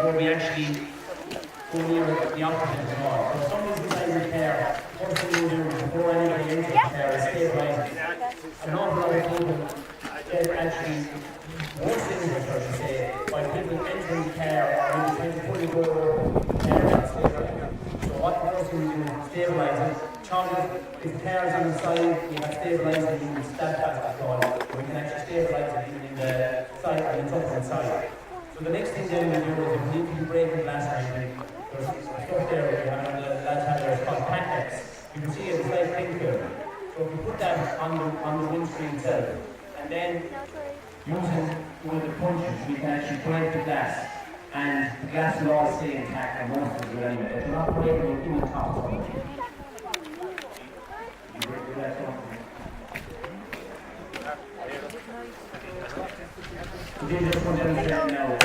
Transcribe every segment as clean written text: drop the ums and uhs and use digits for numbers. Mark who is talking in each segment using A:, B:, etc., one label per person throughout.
A: before we actually go near the occupant at all. So if somebody's beside the car, first thing you do before anybody enters the car is stabilise it. An awful lot of people get actually worse injuries, I should say, by people entering the car or maybe trying to pull the door open, the car can't stabilise. So what the first thing you do is stabilise it. If the car is on the side, you have stabilising you can step back that call. We can actually stabilise it even in the side and the top side. So the next thing then we do is if we need to be braking last time, there's stuff there we have on the last hand there is called pancakes. You can see it's like pink here. So if we put that on the windscreen itself, and then using one of the punches, we can actually break the glass. And the glass will all stay intact and most of it anyway. If you're not breaking it in the top of it. So these are some demonstration now.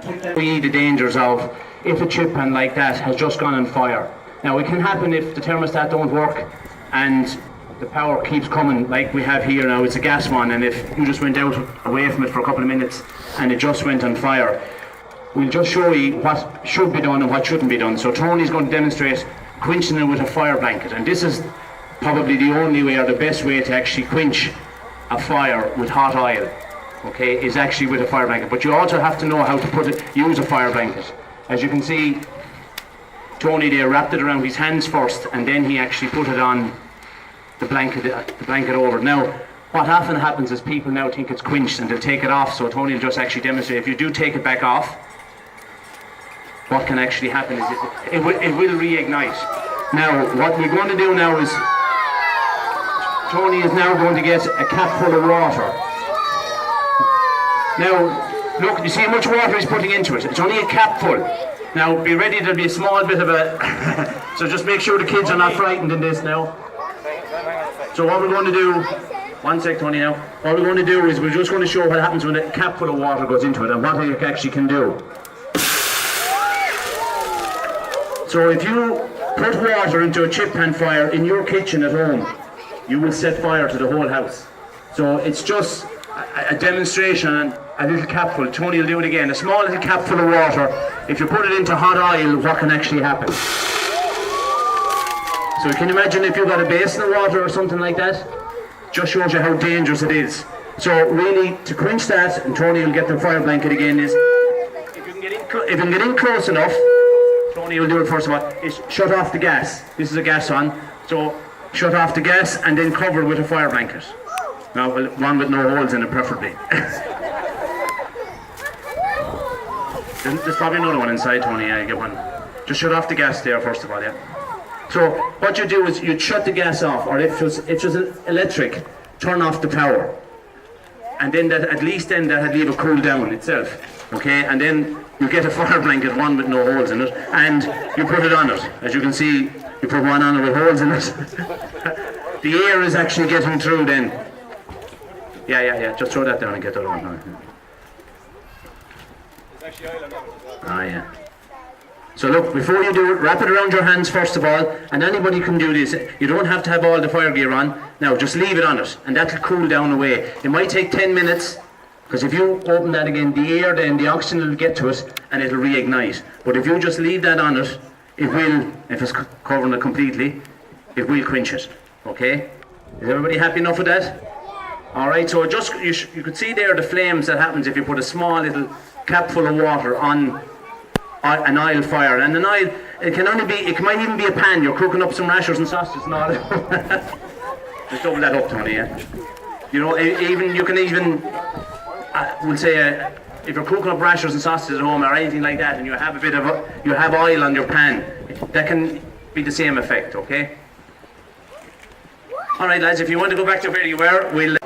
A: The dangers of if a chip pan like that has just gone on fire. Now it can happen if the thermostat don't work and the power keeps coming like we have here now. It's a gas one, and if you just went out away from it for a couple of minutes and it just went on fire, we'll just show you what should be done and what shouldn't be done. So Tony's going to demonstrate quenching it with a fire blanket, and this is probably the only way or the best way to actually quench a fire with hot oil, okay, is actually with a fire blanket. But you also have to know how to use a fire blanket. As you can see, Tony there wrapped it around his hands first, and then he actually put it on the blanket over. Now, what often happens is people now think it's quenched and they'll take it off, so Tony will just actually demonstrate. If you do take it back off, what can actually happen is it will reignite. Now, what we're going to do now is, Tony is now going to get a cap full of water. Now, look, you see how much water he's putting into it? It's only a cap full. Now, be ready, there'll be a small bit of a... so just make sure the kids are not frightened in this now. So what we're going to do... One sec, Tony, now. What we're going to do is we're just going to show what happens when a cap full of water goes into it and what it actually can do. So if you put water into a chip pan fire in your kitchen at home, you will set fire to the whole house. So it's just a demonstration, and a little capful. Tony will do it again. A small little capful of water. If you put it into hot oil, what can actually happen? So you can imagine if you've got a basin of water or something like that, just shows you how dangerous it is. So really, to quench that, and Tony will get the fire blanket again, is if you can get in close enough, Tony will do it first of all, is shut off the gas. This is a gas on, so shut off the gas and then cover it with a fire blanket. Now, well, one with no holes in it preferably. There's probably another one inside, Tony, yeah, you get one. Just shut off the gas there first of all, yeah. So what you do is you shut the gas off, or if it's just electric, turn off the power. And then that, at least then that'll leave it cool down itself, okay? And then you get a fire blanket, one with no holes in it, and you put it on it. As you can see, you put one on it with holes in it. The air is actually getting through then. Yeah, just throw that down and get the other one. Ah, yeah. So look, before you do it, wrap it around your hands first of all, and anybody can do this. You don't have to have all the fire gear on. Now, just leave it on it, and that'll cool down away. It might take 10 minutes, because if you open that again, the air then, the oxygen will get to it, and it'll reignite. But if you just leave that on it, it will, if it's covering it completely, it will quench it, okay? Is everybody happy enough with that? Alright, so just, you could see there the flames that happens if you put a small little cap full of water on an oil fire. And an oil, it might even be a pan. You're cooking up some rashers and sausages and all. Just double that up, Tony, yeah? You know, you can even, we'll say, if you're cooking up rashers and sausages at home or anything like that, and you have oil on your pan, that can be the same effect, okay? Alright lads, if you want to go back to where you were, we'll